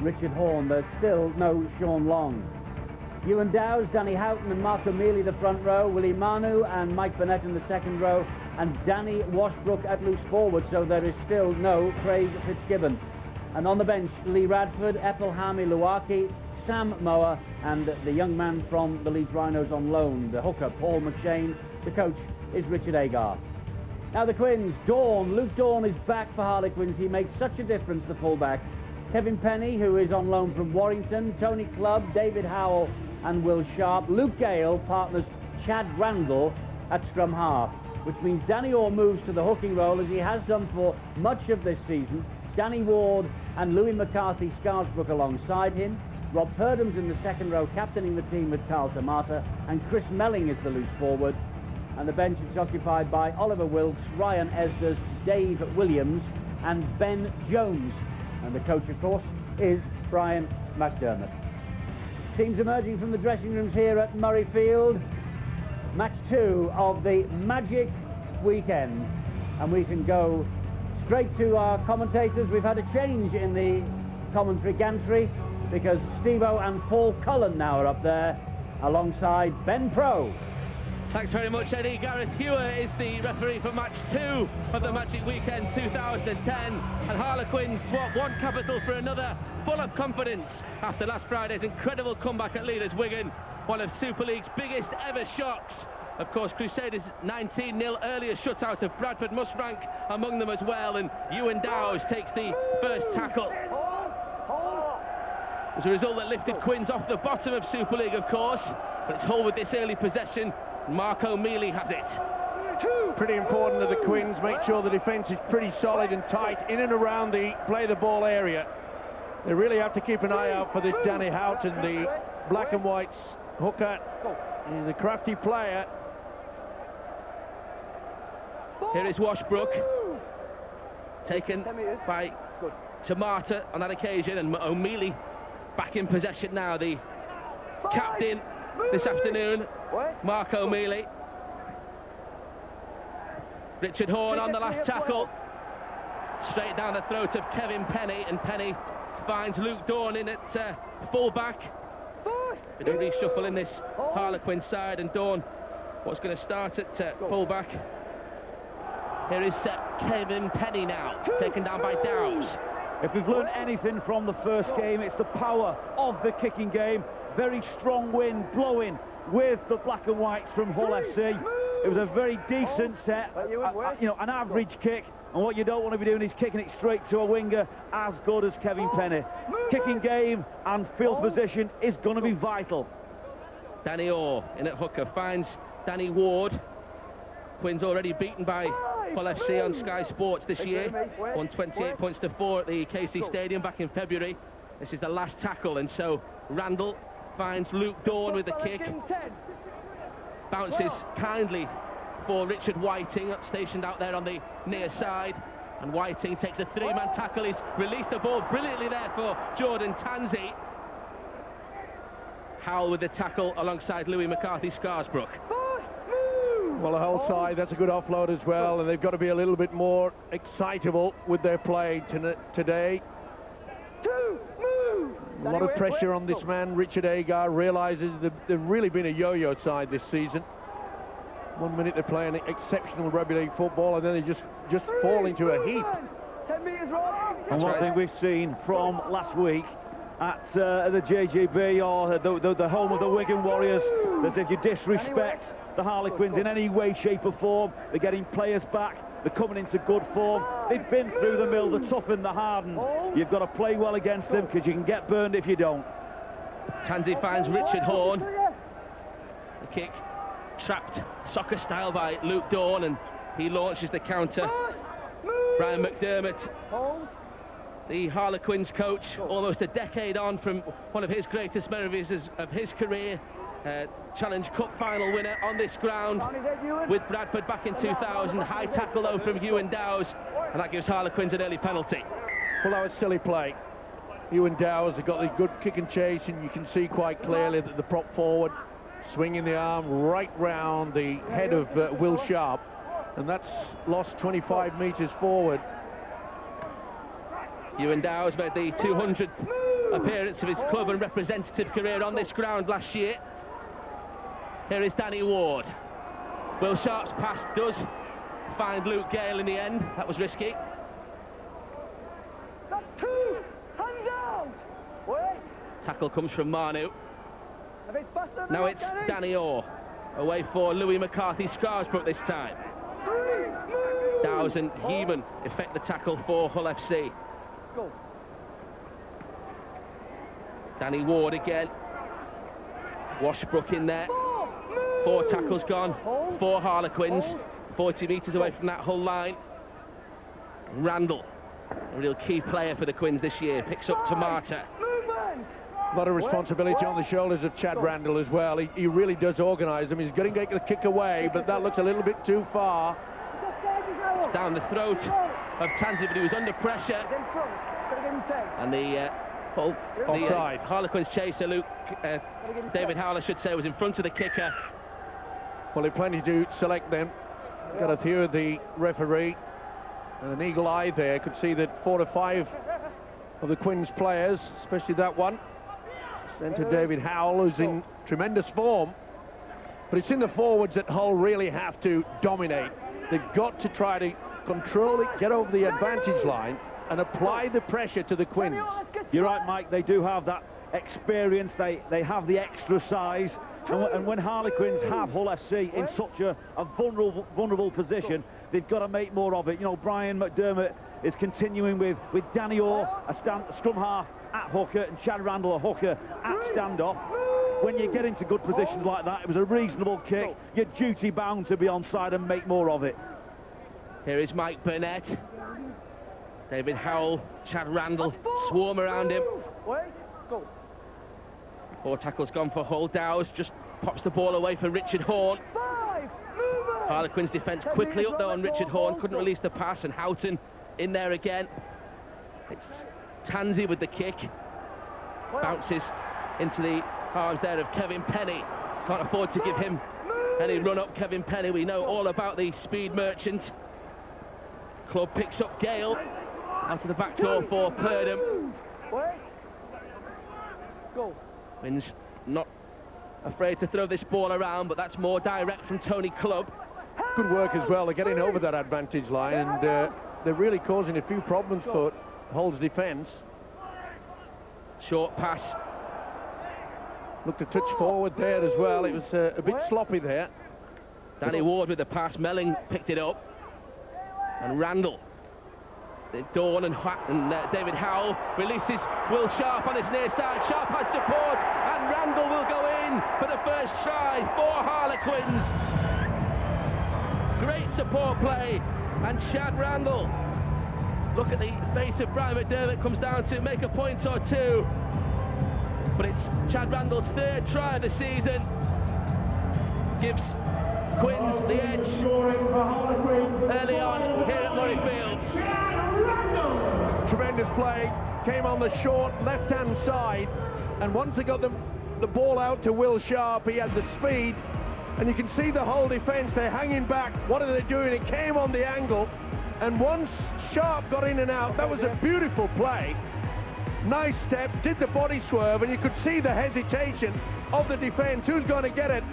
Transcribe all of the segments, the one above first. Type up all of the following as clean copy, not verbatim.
Richard Horne. There's still no Sean Long. Ewan Dowes, Danny Houghton and Mark O'Mealy the front row, Willie Manu and Mike Burnett in the second row, and Danny Washbrook at loose forward, so there is still no Craig Fitzgibbon. And on the bench, Lee Radford, Epelhami Luaki, Sam Moa and the young man from the Leeds Rhinos on loan, the hooker Paul McShane. The coach is Richard Agar. Now the Quins, Luke Dawn is back for Harlequins. He makes such a difference, the fullback. Kevin Penny, who is on loan from Warrington, Tony Clubb, David Howell and Will Sharp. Luke Gale partners Chad Randall at scrum half, which means Danny Orr moves to the hooking role as he has done for much of this season. Danny Ward and Louis McCarthy Scarsbrook alongside him. Rob Purdham's in the second row, captaining the team with Carl Tamata, and Chris Melling is the loose forward. And the bench is occupied by Oliver Wilkes, Ryan Esders, Dave Williams and Ben Jones. And the coach, of course, is Brian McDermott. Teams emerging from the dressing rooms here at Murrayfield. Match 2 of the Magic Weekend. And we can go straight to our commentators. We've had a change in the commentary gantry because Steve-O and Paul Cullen now are up there alongside Ben Pro. Thanks very much, Eddie. Gareth Hewer is the referee for match 2 of the Magic Weekend 2010, and Harlequins swap one capital for another, full of confidence after last Friday's incredible comeback at Leaders Wigan, one of Super League's biggest ever shocks. Of course, Crusaders 19-0 earlier shutout of Bradford Musrank among them as well, and Ewan Dowes takes the first tackle. It was a result that lifted Quins off the bottom of Super League, of course, but it's Hull with this early possession. Mark O'Mealy has it. Pretty important that the Quins make sure the defence is pretty solid and tight in and around the play the ball area. They really have to keep an eye out for this Danny Houghton, the black and white's hooker. He's a crafty player. Here is Washbrook, taken by Tamata on that occasion, and O'Mealy back in possession now. The captain this afternoon, Mark O'Mealy. Richard Horne on the last tackle, straight down the throat of Kevin Penny, and Penny finds Luke Dawn in at full-back. Bit of reshuffle in this Harlequin side, and Dawn was going to start at full-back. Here is Kevin Penny now, taken down by Dowes. If we've learned anything from the first game, it's the power of the kicking game. Very strong wind blowing with the black and whites from Hull FC. It was a very decent set, you know, an average kick, and what you don't want to be doing is kicking it straight to a winger as good as Kevin Penny. Kicking game and field position is going to be vital. Danny Orr in at hooker finds Danny Ward. Quins already beaten by Hull FC on Sky Sports this year, won 28 points to 4 at the KC Stadium back in February. This is the last tackle, and so Randall finds Luke Dawn with the kick. Bounces kindly for Richard Whiting, stationed out there on the near side, and Whiting takes a three-man tackle. He's released the ball brilliantly there for Jordan Tansey. Howell with the tackle alongside Louis McCarthy Scarsbrook. Well, the whole side, that's a good offload as well, and they've got to be a little bit more excitable with their play today. A lot of pressure on this man. Richard Agar realises they've really been a yo-yo side this season. 1 minute they're playing exceptional rugby league football, and then they just fall into a heap. And one thing we've seen from last week at the JGB, or the home of the Wigan Warriors, that if you disrespect the Harlequins in any way, shape or form, they're getting players back, they're coming into good form. They've been through the mill, the tough and the hardened. You've got to play well against them, because you can get burned if you don't. Tansey finds Richard Horne. The kick trapped soccer style by Luke Dawn, and he launches the counter. Brian McDermott, the Harlequins coach, almost a decade on from one of his greatest memories of his career. Challenge Cup final winner on this ground with Bradford back in 2000. High tackle though from Ewan Dowes, and that gives Harlequins an early penalty. Well, that was silly play. Ewan Dowes have got the good kick and chase, and you can see quite clearly that the prop forward swinging the arm right round the head of Will Sharp, and that's lost 25 metres forward. Ewan Dowes made the 200th appearance of his club and representative career on this ground last year. Here is Danny Ward. Will Sharp's pass does find Luke Gale in the end. That was risky. That's 2 hands out. Wait. Tackle comes from Manu. A bit faster. Now it's Danny Orr. Away for Louis McCarthy Scarsbrook this time. Dowes and Heeman effect the tackle for Hull FC. Go. Danny Ward again. Washbrook in there. 4 tackles gone for Harlequins. 40 metres away from that Hull line. Randall, a real key player for the Quins this year, picks up Tamata. A lot of responsibility on the shoulders of Chad Randall as well. He really does organise them. He's going to get the kick away, but that looks a little bit too far. It's down the throat of Tansey, but he was under pressure. And the Harlequins chaser, David Howell, I should say, was in front of the kicker. Well, they've plenty to select them. Got to hear the referee. And an eagle eye there. Could see that 4 or 5 of the Quins players, especially that one, centre David Howell, who's in tremendous form. But it's in the forwards that Hull really have to dominate. They've got to try to control it, get over the advantage line, and apply the pressure to the Quins. You're right, Mike. They do have that experience. They have the extra size. And when Harlequins have Hull FC in such a vulnerable position, they've got to make more of it. You know, Brian McDermott is continuing with Danny Orr, a scrum half at hooker, and Chad Randall, a hooker at standoff. When you get into good positions like that, it was a reasonable kick. You're duty bound to be onside and make more of it. Here is Mike Burnett. David Howell, Chad Randall swarm around him. 4 tackles gone for Hull. Dowes just pops the ball away for Richard Horn. Harlequins defence quickly up though on Richard Horn, couldn't release the pass, and Houghton in there again. It's Tansey with the kick. Bounces into the arms there of Kevin Penny. Can't afford to give him any run up. Kevin Penny, we know all about the speed merchant. Club picks up Gale out of the back door for Purdham. Quins not afraid to throw this ball around, but that's more direct from Tony Clubb. Good work as well. They're getting over that advantage line, and they're really causing a few problems for Hull's defence. Short pass. Looked a touch forward there as well. It was a bit sloppy there. Danny Ward with the pass. Melling picked it up. And Randall. Dawn and David Howell releases Will Sharp on his near side. Sharp has support, and Randall will go in for the first try for Harlequins. Great support play, and Chad Randall. Look at the face of Brian McDermott, comes down to make a point or two. But it's Chad Randall's 3rd try of the season. Gives Quins the edge early on here at Murrayfield. Tremendous play, came on the short left-hand side, and once they got the ball out to Will Sharp, he had the speed, and you can see the whole defence, they're hanging back. What are they doing? It came on the angle, and once Sharp got in and out, that was a beautiful play. Nice step, did the body swerve, and you could see the hesitation of the defence. Who's going to get it?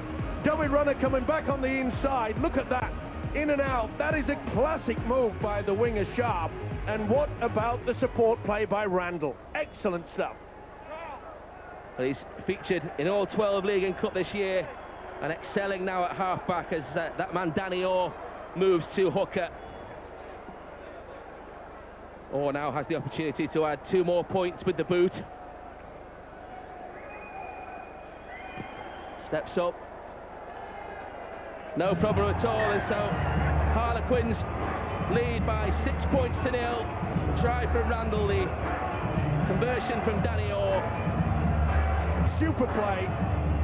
Dummy runner coming back on the inside. Look at that, in and out. That is a classic move by the winger Sharp. And what about the support play by Randall? Excellent stuff. Well, he's featured in all 12 League and Cup this year, and excelling now at half-back as that man Danny Orr moves to hooker. Orr now has the opportunity to add 2 more points with the boot. Steps up. No problem at all, and so Harlequins lead by 6 points to 0. Try from Randall, the conversion from Danny Orr. Super play.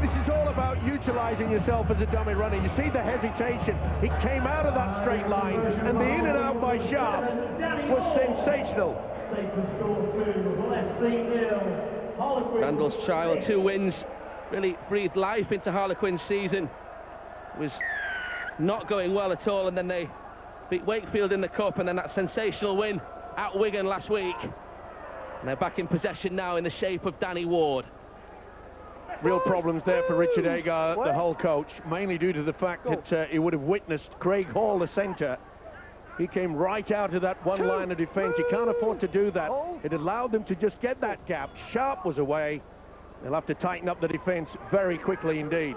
This is all about utilising yourself as a dummy runner. You see the hesitation. He came out of that straight line, and the in and out by Sharp was sensational. Randall's trial, 2 wins, really breathed life into Harlequin's season. It was not going well at all, and then they beat Wakefield in the Cup, and then that sensational win at Wigan last week. And they're back in possession now in the shape of Danny Ward. Real problems there for Richard Agar, the Hull coach, mainly due to the fact that he would have witnessed Craig Hall, the centre. He came right out of that one line of defence. You can't afford to do that. It allowed them to just get that gap. Sharp was away. They'll have to tighten up the defence very quickly indeed.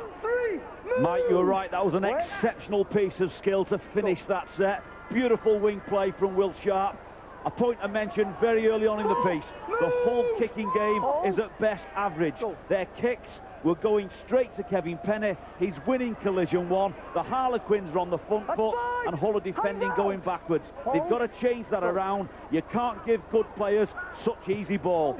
Mike, you were right. That was an exceptional piece of skill to finish that set. Beautiful wing play from Will Sharp. A point I mentioned very early on in the piece. The Hull kicking game is at best average. Their kicks were going straight to Kevin Penny. He's winning collision one. The Harlequins are on the front foot and Hull are defending going backwards. They've got to change that around. You can't give good players such easy ball.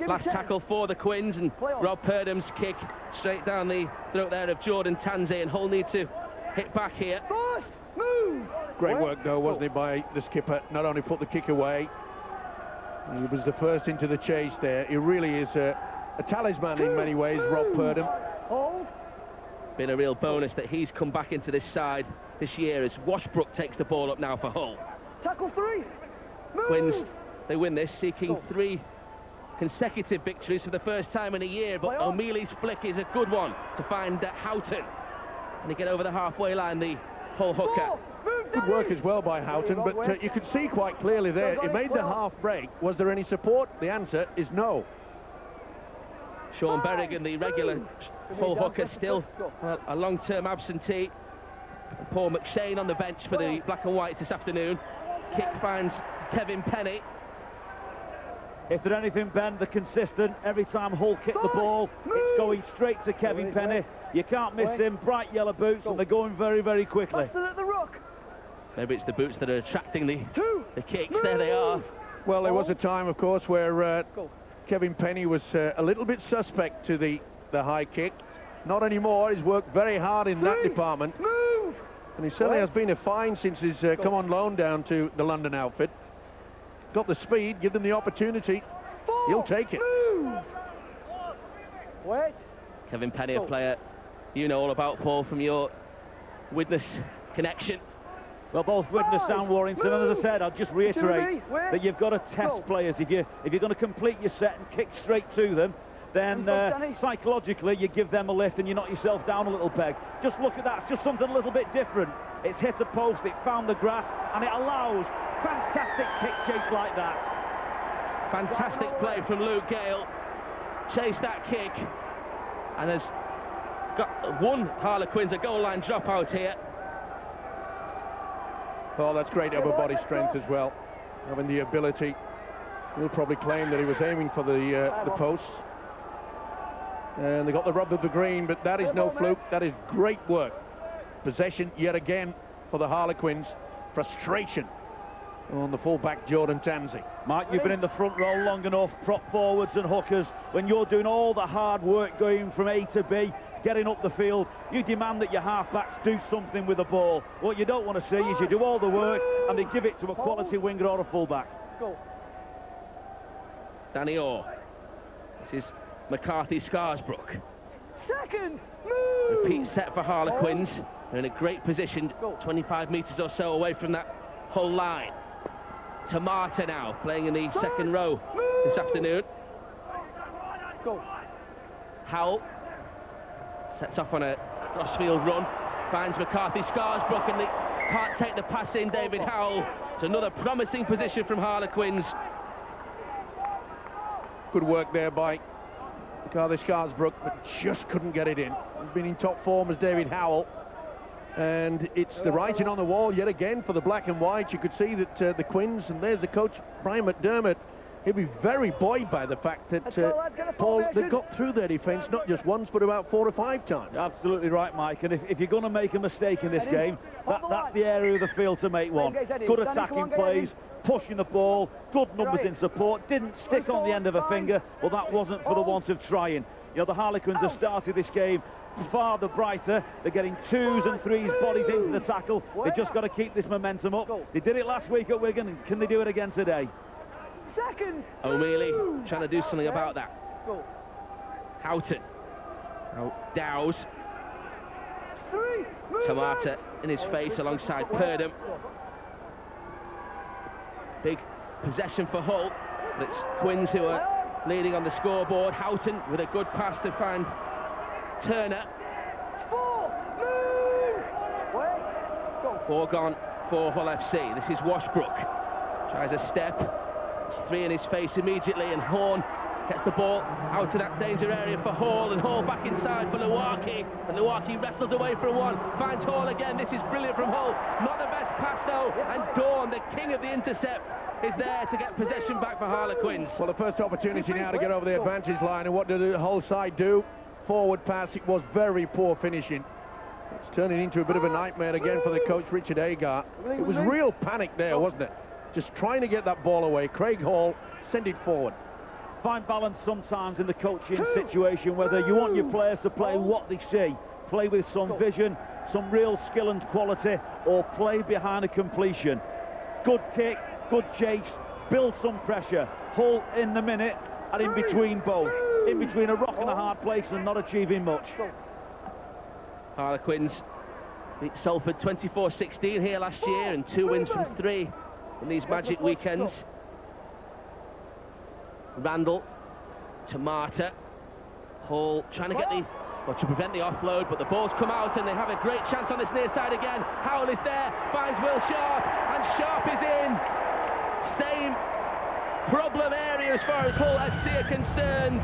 Last tackle for the Quins, and Rob Purdham's kick straight down the throat there of Jordan Tanzi, and Hull need to hit back here. Great work though, wasn't it, by the skipper? Not only put the kick away, he was the first into the chase there. He really is a talisman in many ways, Rob Purdham. Been a real bonus that he's come back into this side this year as Washbrook takes the ball up now for Hull. Tackle 3. Quins, they win this, seeking 3 consecutive victories for the first time in a year, but O'Mealy's flick is a good one to find Houghton. And they get over the halfway line, the Hull hooker. Good work as well by Houghton, but you could see quite clearly there, he made the half break. Was there any support? The answer is no. Sean Berrigan, the regular Hull hooker, still a long-term absentee. Paul McShane on the bench for the Black and Whites this afternoon. Kick finds Kevin Penny. If they're anything, Ben, they're consistent. Every time Hull kick the ball, it's going straight to Kevin Penny. You can't miss him. Bright yellow boots, and they're going very, very quickly. Maybe it's the boots that are attracting the kicks. There they are. Well, there was a time, of course, where Kevin Penny was a little bit suspect to the high kick. Not anymore. He's worked very hard in that department. And he certainly has been a find since he's come on loan down to the London outfit. Got the speed, give them the opportunity. He'll take it. Kevin Penny, a player you know all about, Paul, from your Widnes connection. Well, both Widnes and Warrington, and as I said, I'll just reiterate that you've got to test players. If you're going to complete your set and kick straight to them, then psychologically you give them a lift and you knock yourself down a little peg. Just look at that, it's just something a little bit different. It's hit a post, it found the grass, and it allows fantastic kick chase like that. Fantastic play from Luke Gale. Chased that kick, and has got one Harlequins a goal line dropout here. Oh, that's great upper body strength as well. Having the ability. He'll probably claim that he was aiming for the posts. And they got the rub of the green, but that is no fluke. That is great work. Possession yet again for the Harlequins. Frustration on the fullback Jordan Tanzi. Mike, you've been in the front row long enough, prop forwards and hookers. When you're doing all the hard work going from A to B, getting up the field, you demand that your halfbacks do something with the ball. What you don't want to see is you do all the work and they give it to a quality winger or a fullback. Danny Orr. This is McCarthy Scarsbrook. Second move. Repeat set for Harlequins. They're in a great position, 25 metres or so away from that Hull line. Tamata now playing in the second row this afternoon. Howell sets off on a crossfield run, finds McCarthy Scarsbrook, and they can't take the pass in. David Howell. It's another promising position from Harlequins. Good work there by McCarthy Scarsbrook, but just couldn't get it in. He's been in top form as David Howell. And it's the writing on the wall yet again for the Black and White. You could see that the Quins, and there's the coach, Brian McDermott, he'll be very buoyed by the fact that, Paul, they've got through their defence not just once, but about 4 or 5 times. Absolutely right, Mike. And if you're going to make a mistake in this game, that's the area of the field to make one. Good attacking plays, pushing the ball, good numbers in support, didn't stick on the end of a finger, but that wasn't for the want of trying. You know, the Harlequins have started this game far the brighter. They're getting 2s and 3s bodies into the tackle. They've just got to keep this momentum up. They did it last week at Wigan, and can they do it again today? Second. O'Mealy trying to do something about that. Houghton. Dowes. Tamata in his face alongside Purdham. Big possession for Hull. But it's Quins who are leading on the scoreboard. Houghton with a good pass to find Turner. 4 gone for Hull FC. This is Washbrook. Tries a step. It's 3 in his face immediately, and Horn gets the ball out of that danger area for Hall, and Hall back inside for Luwaki, and Luwaki wrestles away from one, finds Hall again. This is brilliant from Hull. Not the best pass though, and Dawn, the king of the intercept, is there to get possession back for Harlequins. Well, the first opportunity now to get over the advantage line, and what did the Hull side do? Forward pass. It was very poor finishing. It's turning into a bit of a nightmare again for the coach, Richard Agar. It was real panic there, wasn't it? Just trying to get that ball away. Craig Hall sent it forward. Fine balance sometimes in the coaching situation, whether you want your players to play what they see, play with some vision, some real skill and quality, or play behind a completion. Good kick, good chase, build some pressure. Hull in the minute and in between both. In between a rock and a hard place and not achieving much. Harlequins beat Salford 24-16 here last year, and 2 wins from 3 in these magic weekends. Randall to Marta. Hall trying to get to prevent the offload, but the ball's come out and they have a great chance on this near side again. Howell is there, finds Will Sharp, and Sharp is in. Same problem area as far as Hull FC are concerned.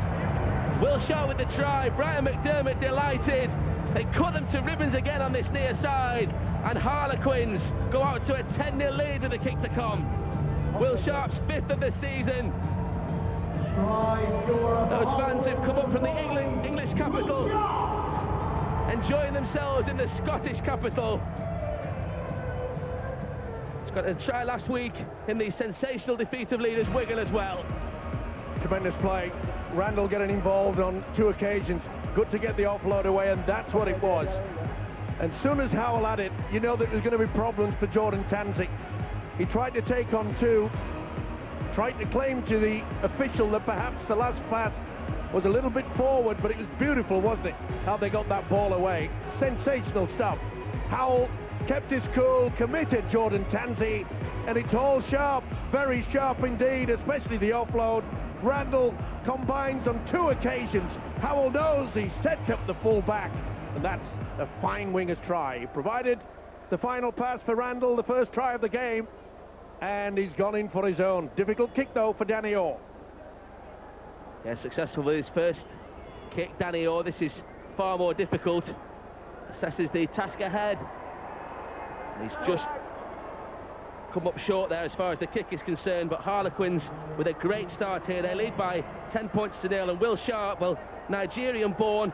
Will Sharp with the try, Brian McDermott delighted. They cut them to ribbons again on this near side, and Harlequins go out to a 10-0 lead with the kick to come. Will Sharp's 5th of the season. Those fans who've come up from the English capital, enjoying themselves in the Scottish capital. He's got a try last week in the sensational defeat of leaders Wigan as well. Tremendous play. Randall getting involved on 2 occasions. Good to get the offload away, and that's what it was. And soon as Howell had it, you know that there's going to be problems for Jordan Tansey. He tried to take on 2, tried to claim to the official that perhaps the last pass was a little bit forward, but it was beautiful, wasn't it, how they got that ball away. Sensational stuff. Howell kept his cool, committed Jordan Tansey, and it's all sharp, very sharp indeed, especially the offload. Randall combines on 2 occasions. Howell knows he sets up the full back, and that's a fine winger's try. He provided the final pass for Randall, the first try of the game, and he's gone in for his own. Difficult kick though for Danny Orr. Yeah, successful with his first kick, Danny Orr. This is far more difficult. Assesses the task ahead. And he's just come up short there as far as the kick is concerned, but Harlequins with a great start here. They lead by 10 points to 0, and Will Sharp, well, Nigerian born,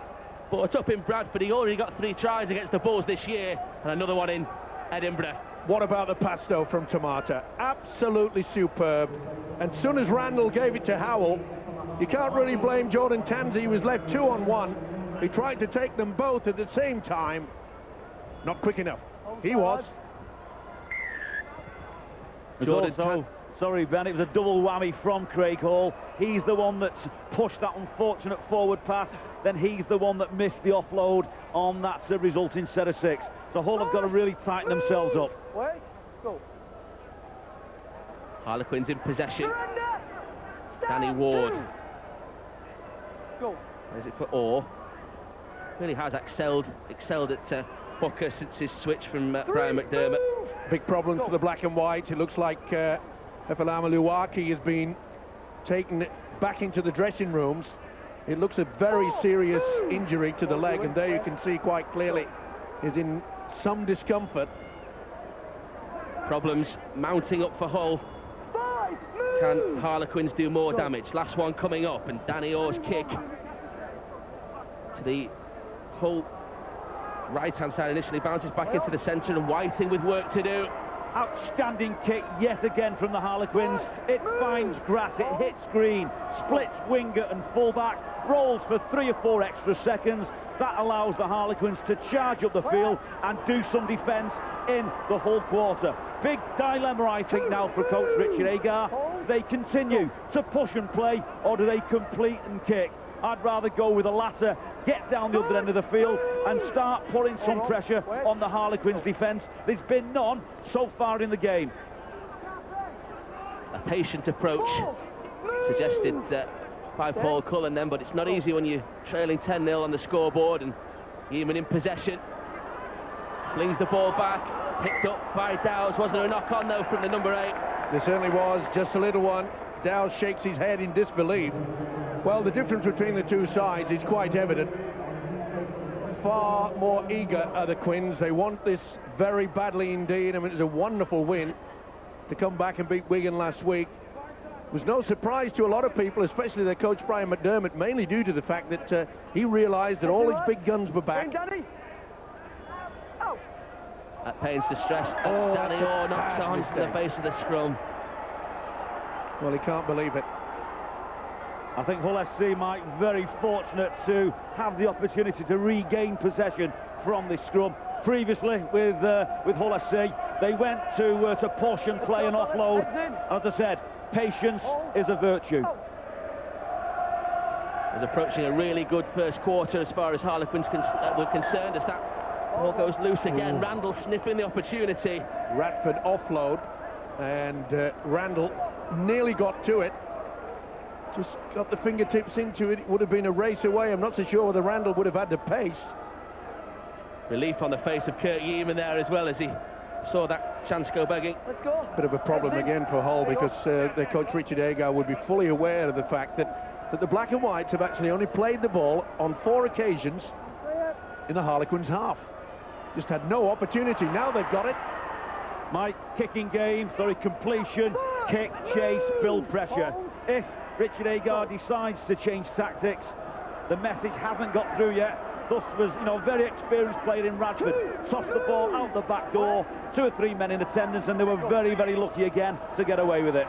brought up in Bradford. He already got 3 tries against the Bulls this year, and another one in Edinburgh. What about the pass though from Tamata? Absolutely superb. And soon as Randall gave it to Howell, you can't really blame Jordan Tansey. He was left 2 on 1. He tried to take them both at the same time. Not quick enough. He was. Sorry, Ben, it was a double whammy from Craig Hall. He's the one that's pushed that unfortunate forward pass, then he's the one that missed the offload on that resulting set of 6. So Hull have got to really tighten themselves up. Harlequins in possession. Danny Ward. Is it for Orr? Really has excelled at hooker since his switch from Brian McDermott. Big problem for the black and white. It looks like Efalama Luwaki has been taken back into the dressing rooms. It looks a very serious injury to the leg, and there you can see quite clearly he's in some discomfort. Problems mounting up for Hull. Can Harlequins do more damage? Last one coming up, and Danny Orr's kick to the Hull right-hand side initially bounces back into the centre, and Whiting with work to do. Outstanding kick yet again from the Harlequins. It finds grass, it hits green, splits winger and fullback, rolls for 3 or 4 extra seconds. That allows the Harlequins to charge up the field and do some defence in the Hull quarter. Big dilemma, I think, now for coach Richard Agar. They continue to push and play, or do they complete and kick? I'd rather go with the latter, get down the other end of the field and start putting some pressure on the Harlequins' defence. There's been none so far in the game. A patient approach suggested by Paul Cullen then, but it's not easy when you're trailing 10-0 on the scoreboard. And Yeaman in possession, flings the ball back, picked up by Dowes. Wasn't there a knock on though from the number 8? There certainly was, just a little one. Dowes shakes his head in disbelief. Well, the difference between the two sides is quite evident. Far more eager are the Quins. They want this very badly indeed. I mean, it was a wonderful win to come back and beat Wigan last week. It was no surprise to a lot of people, especially their coach Brian McDermott, mainly due to the fact that he realised that all his big guns were back. At Payne's distress, Danny Orr knocks on to the base of the scrum. Well, he can't believe it. I think Hull FC, Mike, very fortunate to have the opportunity to regain possession from this scrum. Previously, with Hull FC, they went to portion play and offload. As I said, patience is a virtue. Was approaching a really good first quarter as far as Harlequins were concerned, as that ball goes loose again. Randall sniffing the opportunity. Radford offload, and Randall nearly got to it. Just got the fingertips into it. It would have been a race away. I'm not so sure whether Randall would have had the pace. Relief on the face of Kurt Yeaman there as well, as he saw that chance go begging. Let's go. Bit of a problem again for Hull, because their coach Richard Agar would be fully aware of the fact that the Black and Whites have actually only played the ball on 4 occasions in the Harlequins half. Just had no opportunity. Now they've got it. Mike, completion, kick, chase, build pressure. If Richard Agar decides to change tactics, the message hasn't got through yet. Thus was, very experienced player in Radford. Tossed the ball out the back door. 2 or 3 men in attendance, and they were very, very lucky again to get away with it.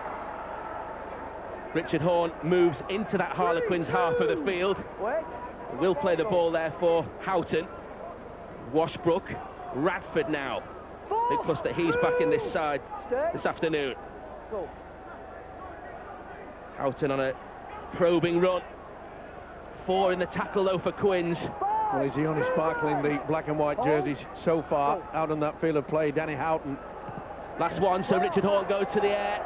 Richard Horne moves into that Harlequins half of the field. Will play the ball there for Houghton. Washbrook, Radford now. Big plus that he's back in this side this afternoon. Houghton on a probing run. 4 in the tackle though for Quins. Well, he's the only sparkle in the black and white jerseys so far out on that field of play. Danny Houghton. Last one, so Richard Horne goes to the air.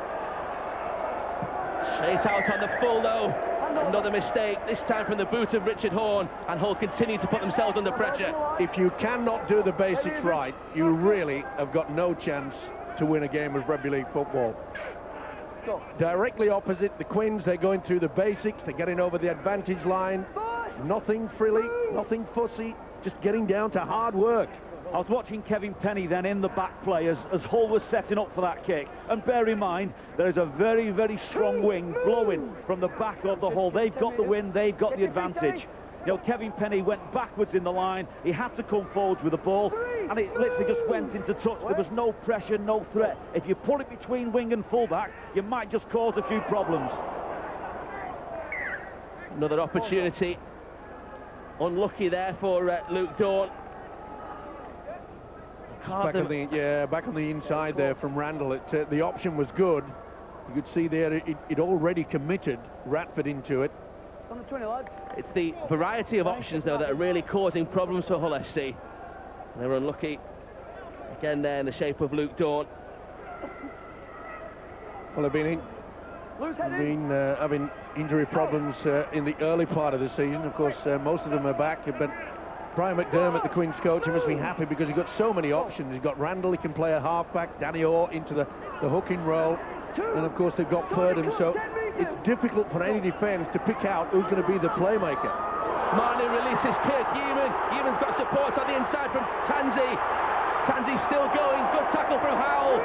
Straight out on the full though. Another mistake, this time from the boot of Richard Horne, and Hull continue to put themselves under pressure. If you cannot do the basics right, you really have got no chance to win a game of rugby league football. Directly opposite, the Quins, they're going through the basics, they're getting over the advantage line. Nothing frilly, nothing fussy, just getting down to hard work. I was watching Kevin Penny then in the back play as Hull was setting up for that kick. And bear in mind, there is a very, very strong wind blowing from the back of the Hull. They've got the wind, they've got the advantage. Kevin Penny went backwards in the line. He had to come forwards with the ball, and it literally just went into touch. There was no pressure, no threat. If you put it between wing and fullback, you might just cause a few problems. Another opportunity. Unlucky there for Luke Dawn. Back on the inside there from Randall. The option was good. You could see there it already committed Radford into it. On the 20, lads. It's the variety of options though that are really causing problems for Hull FC. They were unlucky again there in the shape of Luke Dawn. Well, they've been having injury problems in the early part of the season. Of course, most of them are back, but Brian McDermott, the Queen's coach, he must be happy because he's got so many options. He's got Randall, he can play a halfback, Danny Orr into the hooking role, and of course they've got Purdon, so it's difficult for any defence to pick out who's going to be the playmaker. Manu releases Kirk Yeaman. Yeaman's got support on the inside from Tansey. Tansey's still going, good tackle from Howell.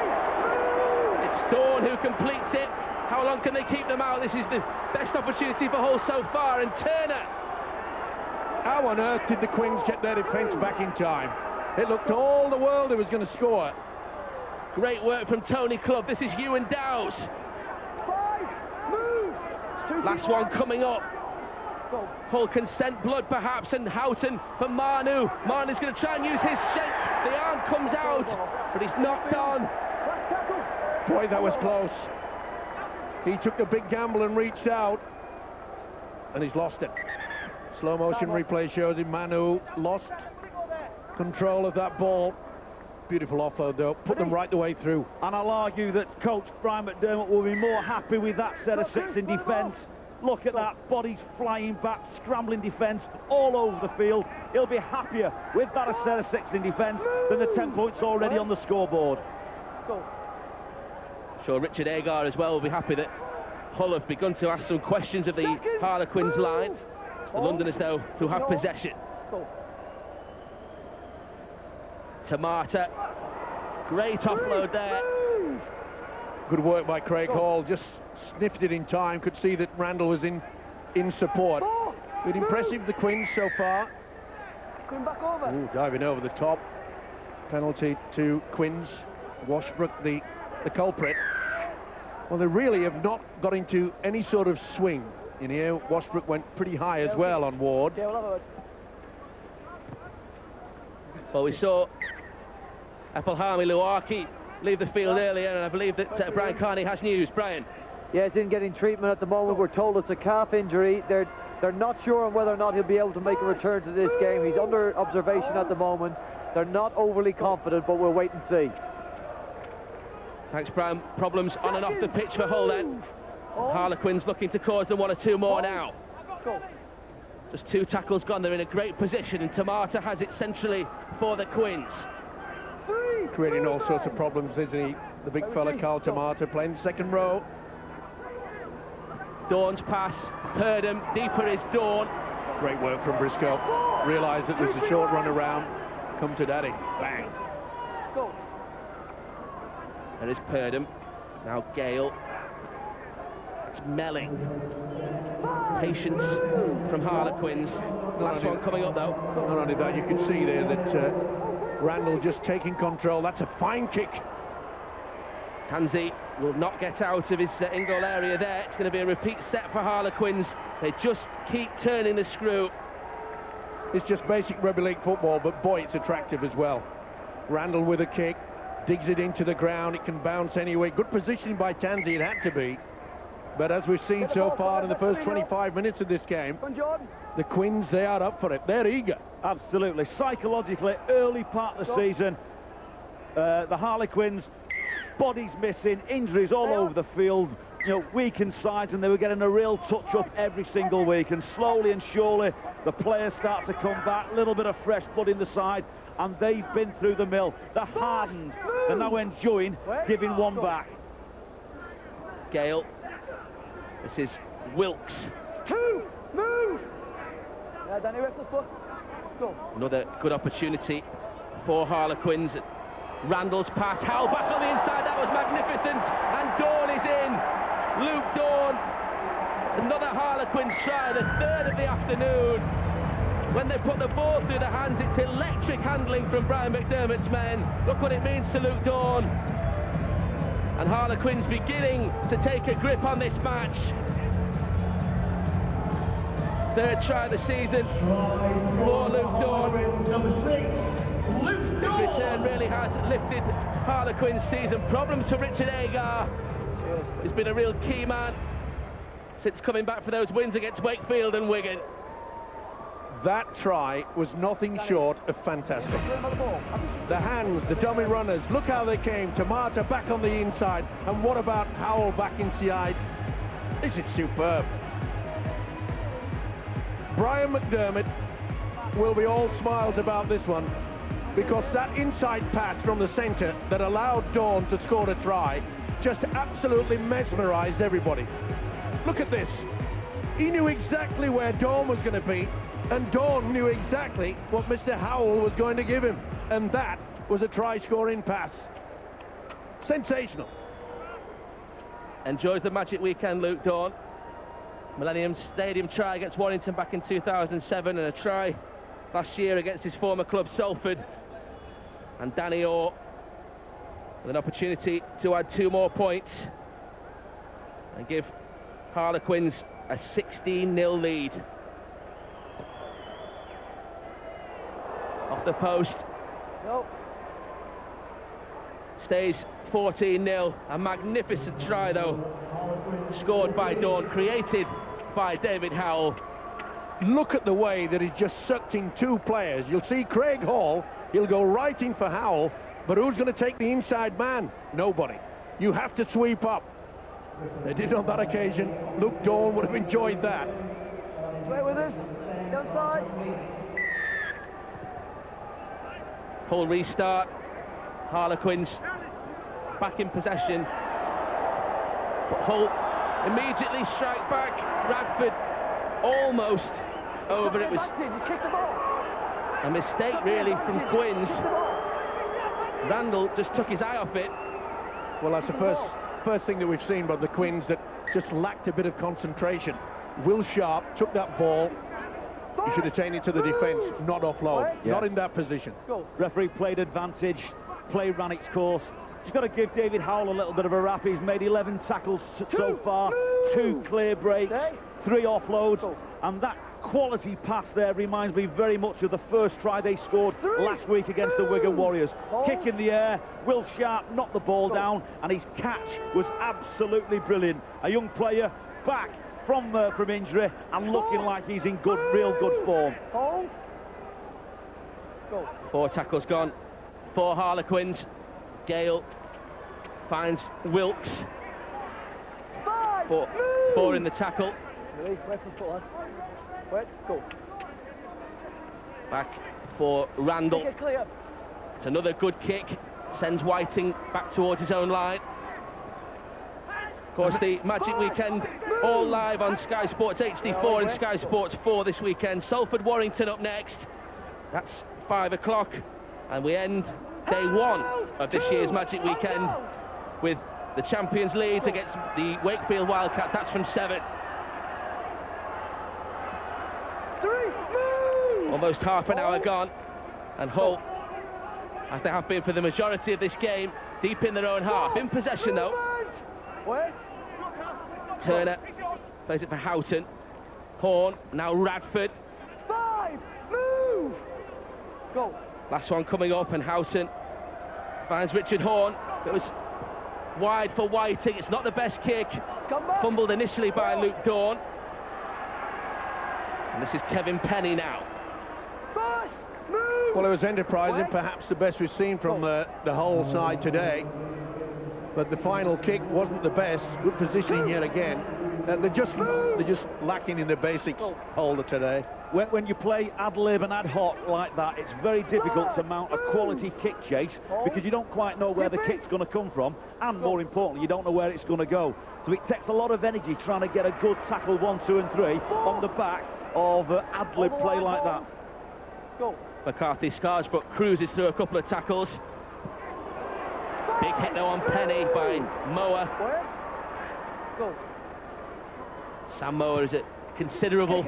It's Dawn who completes it. How long can they keep them out? This is the best opportunity for Hull so far, and Turner. How on earth did the Quins get their defence back in time? It looked to all the world who was going to score. Great work from Tony Clubb. This is Ewan Dowes. Last one coming up. Hull can scent blood perhaps, and Houghton for Manu. Manu's going to try and use his shake. The arm comes out, but he's knocked on. Boy, that was close. He took a big gamble and reached out, and he's lost it. Slow motion replay shows him Manu lost control of that ball. Beautiful offload, though. Put them right the way through. And I'll argue that coach Brian McDermott will be more happy with that set of 6 in defence. Look at that, bodies flying back, scrambling defence all over the field. He'll be happier with that set of 6 in defence than the 10 points already on the scoreboard. Sure, Richard Agar as well will be happy that Hull have begun to ask some questions of the Harlequins line. The Londoners, though, who have possession. Tamata, great offload there. Good work by Craig Hall, just sniffed it in time, could see that Randall was in support. Been impressive, the Quins so far. Coming back over. Ooh, diving over the top. Penalty to Quins. Washbrook, the culprit. Well, they really have not got into any sort of swing in here. Washbrook went pretty high as well on Ward. Well, we saw Epelhami Luaki leave the field earlier, and I believe that Brian Carney has news. Brian. Yeah, he's in getting treatment at the moment. We're told it's a calf injury. They're not sure on whether or not he'll be able to make a return to this game. He's under observation at the moment. They're not overly confident, but we'll wait and see. Thanks, Brian. Problems on and off the pitch for Hull then. Harlequins looking to cause them 1 or 2 more now. Just 2 tackles gone. They're in a great position, and Tamata has it centrally for the Quins. Creating all sorts of problems, isn't he? The big fella, Carl Tamata, playing second row. Dawn's pass, Purdom, deeper is Dawn. Great work from Briscoe. Realised that there's a short run around. Come to daddy. Bang. There is Purdom. Now Gale. It's Melling. Patience from Harlequins. Last one coming up, though. Not only that, you can see there that Randall just taking control. That's a fine kick. Tanzi will not get out of his in-goal area there. It's going to be a repeat set for Harlequins. They just keep turning the screw. It's just basic rugby league football, but boy, it's attractive as well. Randall with a kick, digs it into the ground. It can bounce anyway. Good positioning by Tanzi, it had to be. But as we've seen so far in the first 25 minutes of this game, the Quins, they are up for it. They're eager. Absolutely. Psychologically, early part of the season, the Harlequins, bodies missing, injuries all over the field, you know, weakened sides, and they were getting a real touch-up every single week. And slowly and surely, the players start to come back, a little bit of fresh blood in the side, and they've been through the mill. They're hardened. They're now enjoying giving one back. Gale. This is Wilkes. Move! Yeah, Danny, rest the foot. Go. Another good opportunity for Harlequins. Randall's pass, Howell back on the inside, that was magnificent, and Dawn is in. Luke Dawn, another Harlequins try, the 3rd of the afternoon. When they put the ball through the hands, it's electric handling from Brian McDermott's men. Look what it means to Luke Dawn. And Harlequins beginning to take a grip on this match. 3rd try of the season for Luke Dawn. His return really has lifted Harlequins' season. Problems for Richard Agar. He's been a real key man since coming back for those wins against Wakefield and Wigan. That try was nothing short of fantastic. The hands, the dummy runners, look how they came. Tamata back on the inside. And what about Howell back inside? This is superb. Brian McDermott will be all smiles about this one, because that inside pass from the centre that allowed Dawn to score a try just absolutely mesmerised everybody. Look at this. He knew exactly where Dawn was going to be, and Dawn knew exactly what Mr. Howell was going to give him, and that was a try-scoring pass. Sensational. Enjoys the magic weekend, Luke Dawn. Millennium Stadium try against Warrington back in 2007, and a try last year against his former club Salford. And Danny Orr with an opportunity to add 2 more points and give Harlequins a 16-0 lead. Off the post. Nope. Stays 14-0. A magnificent try, though, scored by Dawn, created by David Howell. Look at the way that he just sucked in 2 players. You'll see Craig Hall, he'll go right in for Howell, But who's going to take the inside man? Nobody. You have to sweep up. They did on that occasion. Luke Dawn would have enjoyed that. Play with us. Go side. Full restart. Harlequins back in possession. But Hull immediately strike back. Radford almost over. It was a mistake really from Quins. Randall just took his eye off it. Well, that's the first thing that we've seen by the Quins that just lacked a bit of concentration. Will Sharp took that ball. He should have taken it to the defence, not offload. Yeah. Not in that position. Referee played advantage. Play ran its course. Just got to give David Howell a little bit of a rap. He's made 11 tackles so far, 2 clear breaks, 3 offloads, and that quality pass there reminds me very much of the first try they scored last week against the Wigan Warriors. Kick in the air, Will Sharp knocked the ball down, and his catch was absolutely brilliant. A young player back from injury and looking like he's in real good form. 4 tackles gone. 4 Harlequins. Gale finds Wilkes. 4 in the tackle. Back for Randall. It's another good kick. Sends Whiting back towards his own line. Of course, the Magic Weekend all live on Sky Sports HD4 and Sky Sports 4 this weekend. Salford Warrington up next. That's 5 o'clock. And we end day 1 of this year's Magic Weekend with the Champions League against the Wakefield Wildcats. That's from 7. Almost half an hour gone, and Hull, as they have been for the majority of this game, deep in their own half. In possession though. Turner plays it for Houghton. Horn, now Radford. 5, move! Go. Last one coming up, and Houghton finds Richard Horn. It was wide for Whiting. It's not the best kick. Fumbled initially by Luke Dawn. And this is Kevin Penny now. Well, it was enterprising, perhaps the best we've seen from the whole side today. But the final kick wasn't the best. Good positioning yet again. They're just lacking in the basics, Holder, today. When you play ad lib and ad hoc like that, it's very difficult to mount a quality kick chase because you don't quite know where the kick's going to come from, and more importantly, you don't know where it's going to go. So it takes a lot of energy trying to get a good tackle 1, 2 and 3 on the back of ad lib play like that. McCarthy Scarsbrook cruises through a couple of tackles. Big hit though on Penny by Moa. Sam Moa is a considerable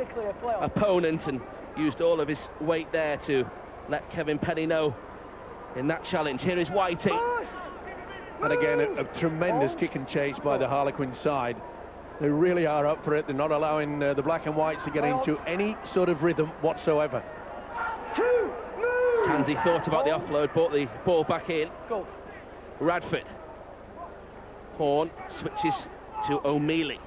opponent and used all of his weight there to let Kevin Penny know in that challenge. Here is Whiting. And again, a tremendous kick and chase by the Harlequin side. They really are up for it. They're not allowing the black and whites to get into any sort of rhythm whatsoever. Tansey thought about the offload, brought the ball back in. Radford. Horn switches to O'Mealy.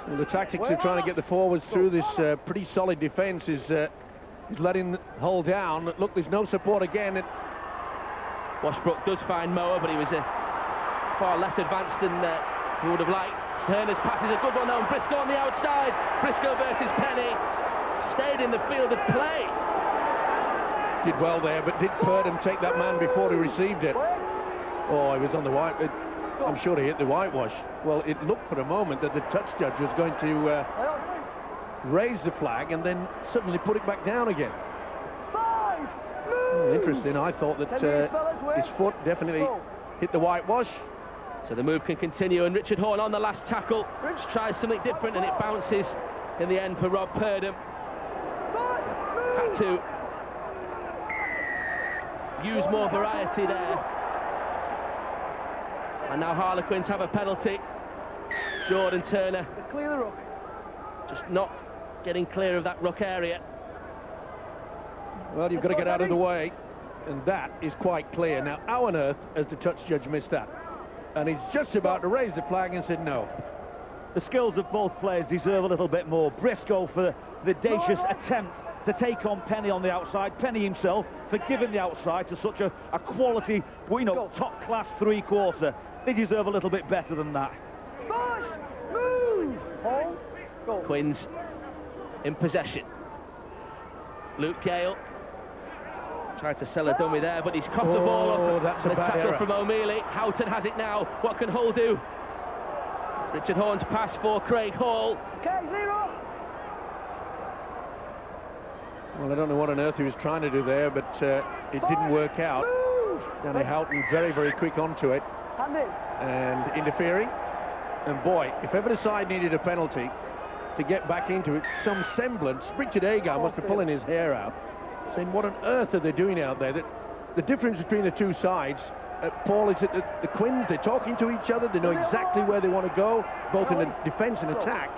Well, the tactics of trying to get the forwards through this pretty solid defence is letting Hull down. Look, there's no support again. Washbrook does find Moa, but he was far less advanced than he would have liked. Turner's pass is a good one though, and Briscoe on the outside. Briscoe versus Penny. Stayed in the field of play. Did well there, but did Purdom take that man before he received it? Oh, he was on the white. I'm sure he hit the whitewash. Well, it looked for a moment that the touch judge was going to raise the flag and then suddenly put it back down again. Interesting. I thought that his foot definitely hit the whitewash. So the move can continue, and Richard Horn on the last tackle tries something different, and it bounces in the end for Rob Purdom. Had to use more variety there. And now Harlequins have a penalty. Jordan Turner Clear the ruck. just not getting clear of that ruck area. Well, you've got to get out of the way, and that is quite clear. Now, how on earth has the touch judge missed that? And he's just about to raise the flag and said no. The skills of both players deserve a little bit more. Briscoe for the audacious attempt to take on Penny on the outside. Penny himself for giving the outside to such a quality, top-class three-quarter. They deserve a little bit better than that. Push! Move! Hold! Go. Quins in possession. Luke Gale tried to sell a dummy there, but he's coughed the ball off. That's a the bad tackle error from O'Mealy. Houghton has it now. What can Hull do? Richard Horne's pass for Craig Hall. Okay, 0. Well, I don't know what on earth he was trying to do there, but it didn't work out. Danny Houghton very, very quick onto it Hand in. and interfering. And boy, if ever the side needed a penalty to get back into it, some semblance, Richard Agar must be pulling his hair out, saying what on earth are they doing out there? That the difference between the two sides, Paul, is that the Quins, they're talking to each other, they know exactly where they want to go, both in the defence and attack.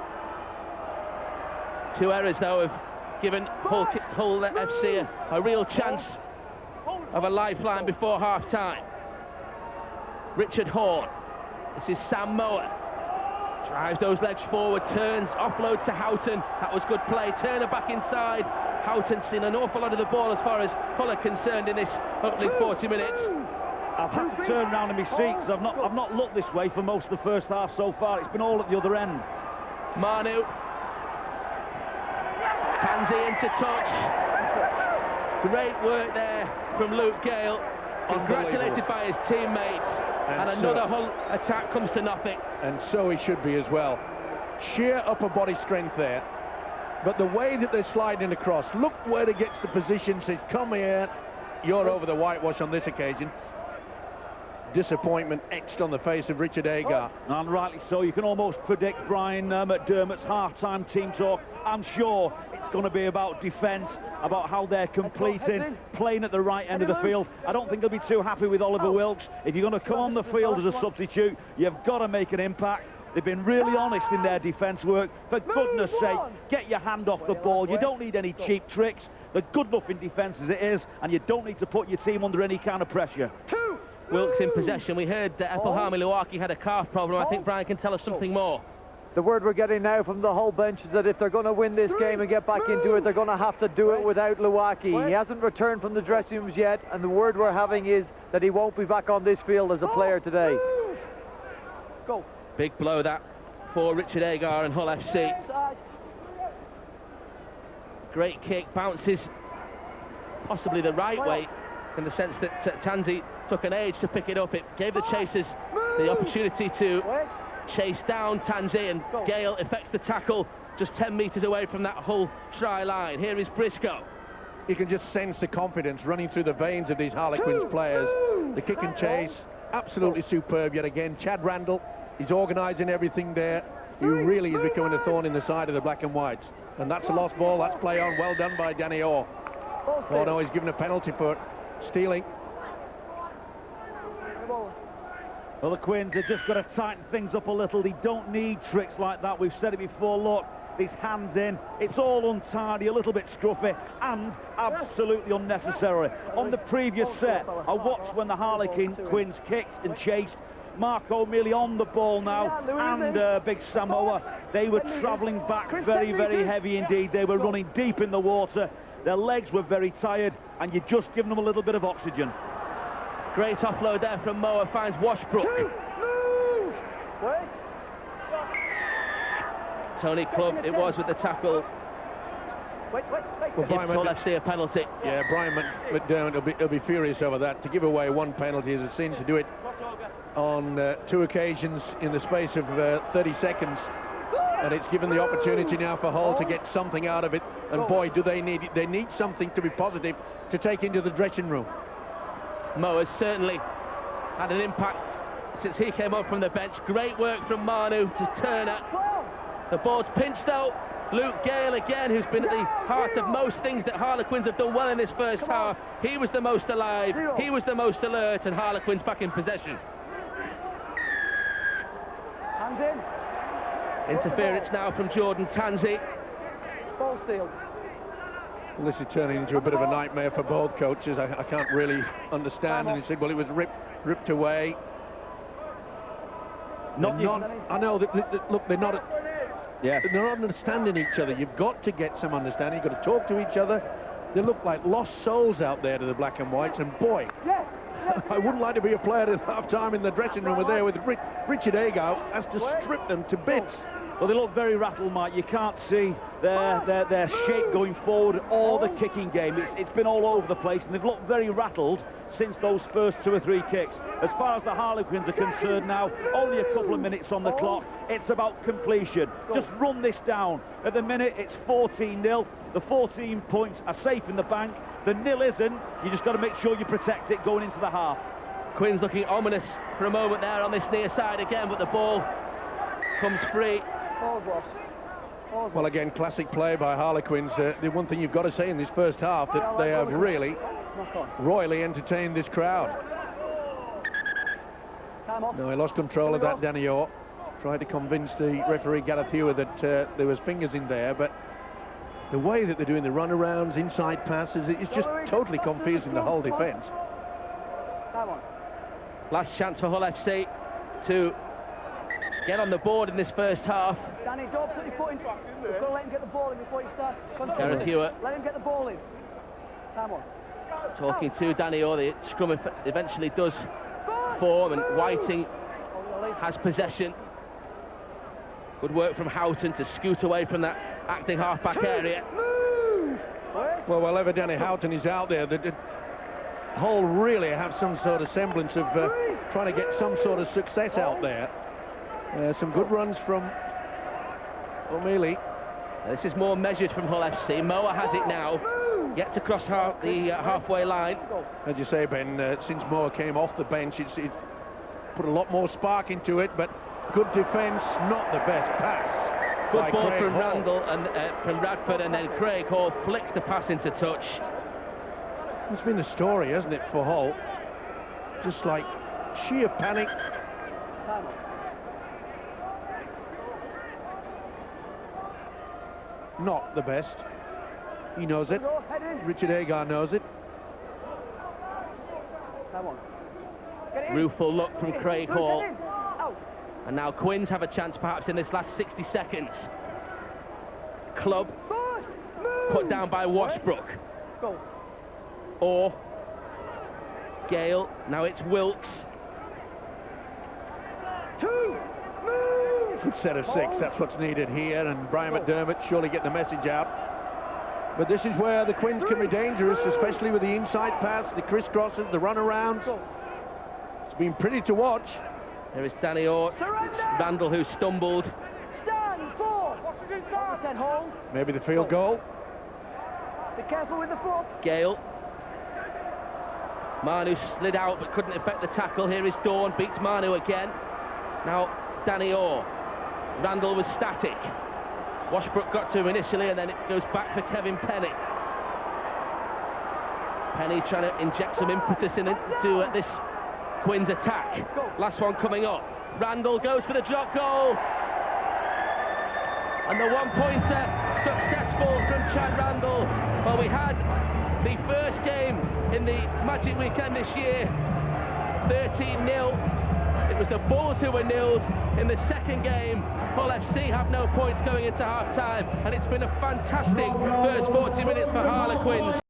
2 errors, though, have given Hull FC a real chance of a lifeline before half-time. Richard Horne. This is Sam Moore. Drives those legs forward, turns, offload to Houghton. That was good play. Turner back inside. Houghton's seen an awful lot of the ball as far as Hull are concerned in this opening 40 minutes. I've had to turn around in my seat because I've not looked this way for most of the first half so far. It's been all at the other end. Manu. Tansey into touch. Great work there from Luke Gale. Congratulated by his teammates. And another Hull attack comes to nothing. And so he should be as well. Sheer upper body strength there. But the way that they're sliding across, look where he gets the position, says, come here, you're over the whitewash on this occasion. Disappointment etched on the face of Richard Agar. And rightly so. You can almost predict Brian McDermott's half-time team talk. I'm sure it's going to be about defence, about how they're completing, playing at the right end of the field. I don't think they'll be too happy with Oliver Wilkes. If you're going to come on the field as a substitute, you've got to make an impact. They've been really honest in their defence work. For goodness sake, get your hand off the ball. You don't need any cheap tricks. They're good enough in defence as it is, and you don't need to put your team under any kind of pressure. Wilkes in possession. We heard that Eppleham Milwaukee had a calf problem. I think Brian can tell us something more. The word we're getting now from the whole bench is that if they're going to win this game and get back into it, they're going to have to do it without Luwaki. He hasn't returned from the dressing rooms yet, and the word we're having is that he won't be back on this field as a player today. Go. Big blow that for Richard Agar and Hull FC. Great kick, bounces possibly the right way, in the sense that Tansey took an age to pick it up. It gave the chasers the opportunity to chase down Tansey, and Gale effects the tackle just 10 metres away from that Hull try line. Here is Briscoe. You can just sense the confidence running through the veins of these Harlequins players. The kick and chase, absolutely superb yet again. Chad Randall is organising everything there. He really is becoming a thorn in the side of the black and whites. And that's a lost ball. That's play on. Well done by Danny Orr. Oh no, he's given a penalty for stealing. Well, the Quins have just got to tighten things up a little. They don't need tricks like that. We've said it before. Look, these hands in. It's all untidy, a little bit scruffy, and absolutely unnecessary. On the previous set, I watched when the Harlequins kicked and chased. Mark O'Mealy on the ball now, and Big Samoa. They were travelling back very, very heavy indeed. They were running deep in the water. Their legs were very tired, and you're just giving them a little bit of oxygen. Great offload there from Moa, finds Washbrook. Tony Clubb, it was with the tackle. Well, Brian Hull FC a penalty. Yeah, Brian McDermott will be furious over that. To give away one penalty is a sin. To do it on 2 occasions in the space of 30 seconds. And it's given the opportunity now for Hull to get something out of it. And boy, do they need it. They need something to be positive to take into the dressing room. Mo has certainly had an impact since he came up from the bench. Great work from Manu to Turner. The ball's pinched out. Luke Gale again, who's been at the heart of most things that Harlequins have done well in this first half. He was the most alive, he was the most alert, and Harlequins back in possession. Hands in. Interference now from Jordan Tansey. Ball steal. Well, this is turning into a bit of a nightmare for both coaches. I can't really understand. And he said, well, it was ripped away. I know, look, they're not... They're not understanding each other. You've got to get some understanding. You've got to talk to each other. They look like lost souls out there to the black and whites, and boy, I wouldn't like to be a player at half-time in the dressing room with Richard Agar has to strip them to bits. Well, they look very rattled, Mike. You can't see their shape going forward or the kicking game. It's been all over the place, and they've looked very rattled since those first 2 or 3 kicks. As far as the Harlequins are concerned now, only a couple of minutes on the clock. It's about completion. Just run this down. At the minute, it's 14-0. The 14 points are safe in the bank. The nil isn't. You just got to make sure you protect it going into the half. Quinn's looking ominous for a moment there on this near side again, but the ball comes free. Well, again, classic play by Harlequins. The one thing you've got to say in this first half, that they have really royally entertained this crowd. No, he lost control of that, Danny Orr. Tried to convince the referee, Gareth Hewer, that there was fingers in there, but the way that they're doing the runarounds, inside passes, it's just totally confusing the whole defence. Last chance for Hull FC to get on the board in this first half. Danny, don't put your foot in. We've got to let him get the ball in before you start. Gareth Hewer. Let him get the ball in. Come on. Talking to Danny Orr, the scrum eventually does form, and Whiting has possession. Good work from Houghton to scoot away from that acting half-back area. Well, whenever Danny Houghton is out there, the Hull really have some sort of semblance of trying to get some sort of success out there. Some good runs from O'Mealy. This is more measured from Hull FC. Moa has it now, yet to cross the halfway line. As you say, Ben, since Moa came off the bench, it's put a lot more spark into it, but good defence, not the best pass. Good ball Craig from Hall. Randall and from Radford, and then Craig Hall flicks the pass into touch. It's been the story, hasn't it, for Hull? Just like sheer panic. Not the best. He knows it. Richard Agar knows it. Rueful look from Craig Hall. And now Quins have a chance perhaps in this last 60 seconds. Club put down by Washbrook. Or Gale. Now it's Wilkes. Good set of 6, that's what's needed here, and Brian McDermott surely get the message out. But this is where the Quins can be dangerous, especially with the inside pass, the crisscrosses, the runarounds. It's been pretty to watch. There is Danny Orr. It's Randall who stumbled. Stand, 4. Hold. Maybe the field goal. Be careful with the foot. Gale. Manu slid out but couldn't affect the tackle. Here is Dawn, beats Manu again. Now Danny Orr. Randall was static. Washbrook got to him initially, and then it goes back for Kevin Penny. Penny trying to inject some impetus into this Quins attack. Last one coming up. Randall goes for the drop goal. And the one-pointer successful from Chad Randall. Well, we had the first game in the Magic Weekend this year, 13-0. It was the Bulls who were nilled in the second game. Hull FC have no points going into half-time, and it's been a fantastic first 40 minutes for Harlequins.